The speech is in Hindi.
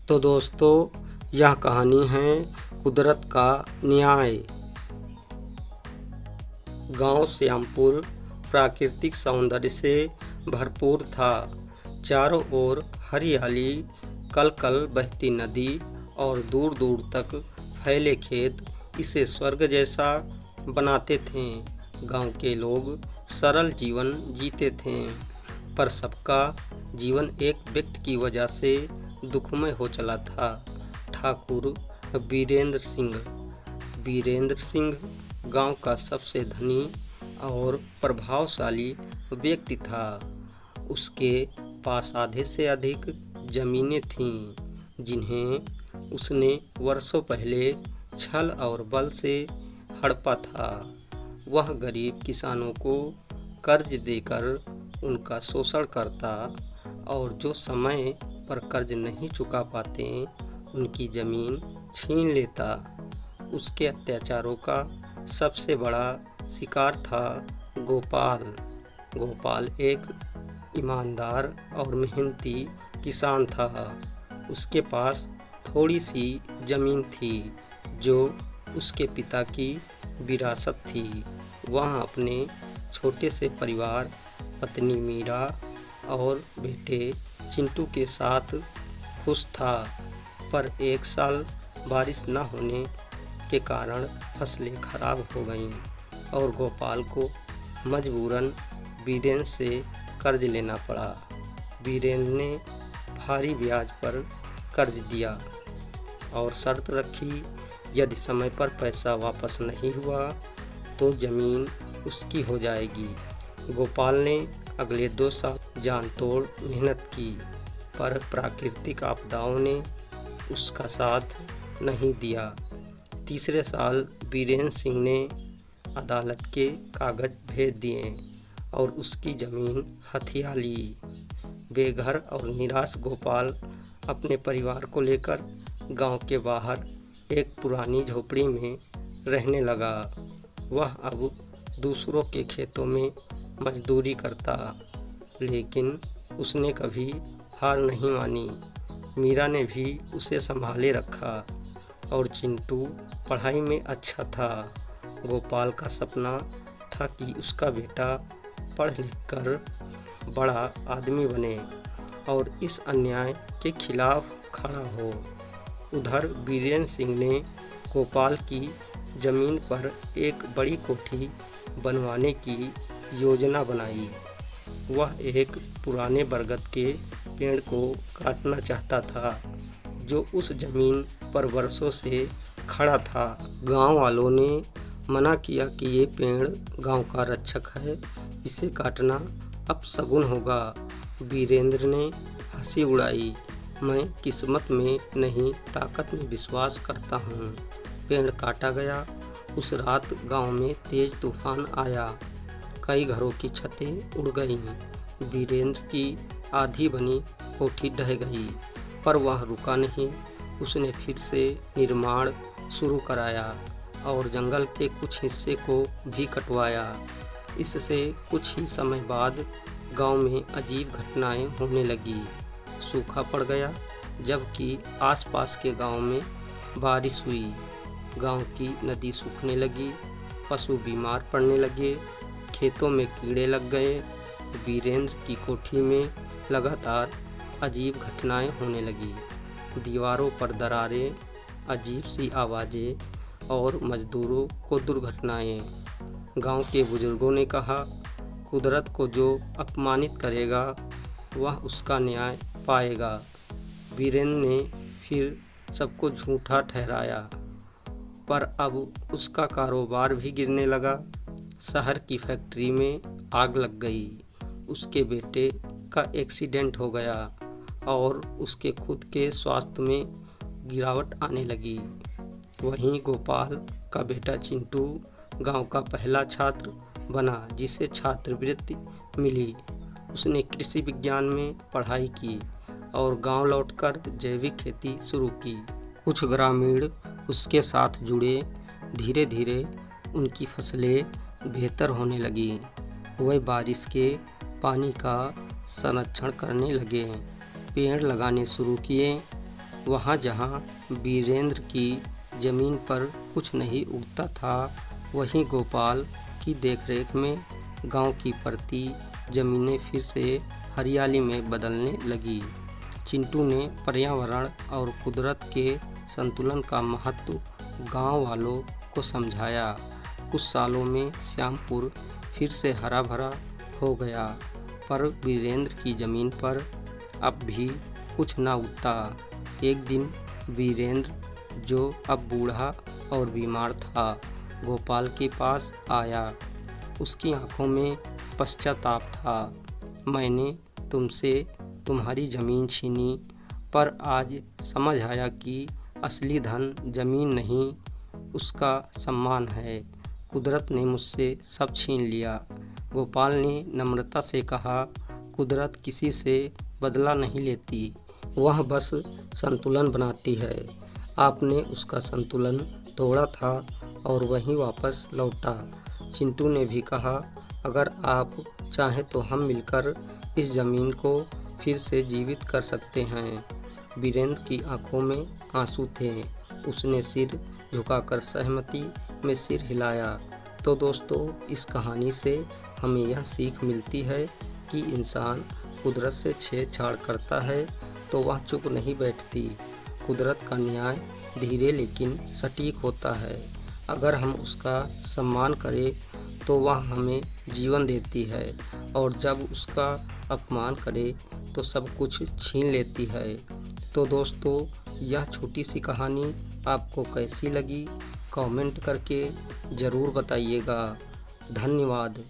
तो दोस्तों, यह कहानी है कुदरत का न्याय। गांव श्यामपुर प्राकृतिक सौंदर्य से भरपूर था। चारों ओर हरियाली, कल कल बहती नदी और दूर दूर तक फैले खेत इसे स्वर्ग जैसा बनाते थे। गांव के लोग सरल जीवन जीते थे, पर सबका जीवन एक व्यक्ति की वजह से दुखमय हो चला था। ठाकुर वीरेंद्र सिंह। वीरेंद्र सिंह गांव का सबसे धनी और प्रभावशाली व्यक्ति था। उसके पास आधे से अधिक जमीनें थीं, जिन्हें उसने वर्षों पहले छल और बल से हड़पा था। वह गरीब किसानों को कर्ज देकर उनका शोषण करता और जो समय पर कर्ज नहीं चुका पाते उनकी ज़मीन छीन लेता। उसके अत्याचारों का सबसे बड़ा शिकार था गोपाल। गोपाल एक ईमानदार और मेहनती किसान था। उसके पास थोड़ी सी ज़मीन थी जो उसके पिता की विरासत थी। वह अपने छोटे से परिवार, पत्नी मीरा और बेटे चिंटू के साथ खुश था। पर एक साल बारिश न होने के कारण फसलें खराब हो गईं और गोपाल को मजबूरन वीरेंद्र से कर्ज लेना पड़ा। वीरेंद्र ने भारी ब्याज पर कर्ज दिया और शर्त रखी, यदि समय पर पैसा वापस नहीं हुआ तो ज़मीन उसकी हो जाएगी। गोपाल ने अगले 2 साल जान तोड़ मेहनत की, पर प्राकृतिक आपदाओं ने उसका साथ नहीं दिया। तीसरे साल वीरेंद्र सिंह ने अदालत के कागज भेज दिए और उसकी ज़मीन हथिया ली। बेघर और निराश गोपाल अपने परिवार को लेकर गांव के बाहर एक पुरानी झोपड़ी में रहने लगा। वह अब दूसरों के खेतों में मजदूरी करता, लेकिन उसने कभी हार नहीं मानी। मीरा ने भी उसे संभाले रखा और चिंटू पढ़ाई में अच्छा था। गोपाल का सपना था कि उसका बेटा पढ़ लिख कर बड़ा आदमी बने और इस अन्याय के खिलाफ खड़ा हो। उधर वीरेंद्र सिंह ने गोपाल की ज़मीन पर एक बड़ी कोठी बनवाने की योजना बनाई। वह एक पुराने बरगद के पेड़ को काटना चाहता था जो उस ज़मीन पर वर्षों से खड़ा था। गांव वालों ने मना किया कि ये पेड़ गांव का रक्षक है, इसे काटना अपशगुन होगा। वीरेंद्र ने हंसी उड़ाई, मैं किस्मत में नहीं ताकत में विश्वास करता हूँ। पेड़ काटा गया। उस रात गांव में तेज तूफान आया। कई घरों की छतें उड़ गईं। वीरेंद्र की आधी बनी कोठी ढह गई, पर वह रुका नहीं। उसने फिर से निर्माण शुरू कराया और जंगल के कुछ हिस्से को भी कटवाया। इससे कुछ ही समय बाद गांव में अजीब घटनाएं होने लगी। सूखा पड़ गया, जबकि आसपास के गांव में बारिश हुई। गांव की नदी सूखने लगी, पशु बीमार पड़ने लगे, खेतों में कीड़े लग गए। वीरेंद्र की कोठी में लगातार अजीब घटनाएं होने लगी। दीवारों पर दरारें, अजीब सी आवाज़ें और मजदूरों को दुर्घटनाएं। गांव के बुजुर्गों ने कहा, कुदरत को जो अपमानित करेगा वह उसका न्याय पाएगा। वीरेंद्र ने फिर सबको झूठा ठहराया, पर अब उसका कारोबार भी गिरने लगा। शहर की फैक्ट्री में आग लग गई। उसके बेटे का एक्सीडेंट हो गया और उसके खुद के स्वास्थ्य में गिरावट आने लगी। वहीं गोपाल का बेटा चिंटू गांव का पहला छात्र बना, जिसे छात्रवृत्ति मिली। उसने कृषि विज्ञान में पढ़ाई की और गांव लौटकर जैविक खेती शुरू की। कुछ ग्रामीण उसके साथ जुड़े। धीरे धीरे उनकी फसलें बेहतर होने लगी। वह बारिश के पानी का संरक्षण करने लगे, पेड़ लगाने शुरू किए वहाँ जहाँ वीरेंद्र की जमीन पर कुछ नहीं उगता था, वहीं गोपाल की देखरेख में गांव की पड़ती जमीनें फिर से हरियाली में बदलने लगी। चिंटू ने पर्यावरण और कुदरत के संतुलन का महत्व गांव वालों को समझाया। कुछ सालों में श्यामपुर फिर से हरा भरा हो गया, पर वीरेंद्र की ज़मीन पर अब भी कुछ न उगता। एक दिन वीरेंद्र, जो अब बूढ़ा और बीमार था, गोपाल के पास आया। उसकी आंखों में पश्चाताप था। मैंने तुमसे तुम्हारी ज़मीन छीनी, पर आज समझ आया कि असली धन ज़मीन नहीं, उसका सम्मान है। कुदरत ने मुझसे सब छीन लिया। गोपाल ने नम्रता से कहा, कुदरत किसी से बदला नहीं लेती, वह बस संतुलन बनाती है। आपने उसका संतुलन तोड़ा था और वहीं वापस लौटा। चिंटू ने भी कहा, अगर आप चाहें तो हम मिलकर इस ज़मीन को फिर से जीवित कर सकते हैं। वीरेंद्र की आंखों में आंसू थे। उसने सिर झुकाकर सहमति में सिर हिलाया। तो दोस्तों, इस कहानी से हमें यह सीख मिलती है कि इंसान कुदरत से छेड़छाड़ करता है तो वह चुप नहीं बैठती। कुदरत का न्याय धीरे लेकिन सटीक होता है। अगर हम उसका सम्मान करें तो वह हमें जीवन देती है, और जब उसका अपमान करें तो सब कुछ छीन लेती है। तो दोस्तों, यह छोटी सी कहानी आपको कैसी लगी, कमेंट करके ज़रूर बताइएगा। धन्यवाद।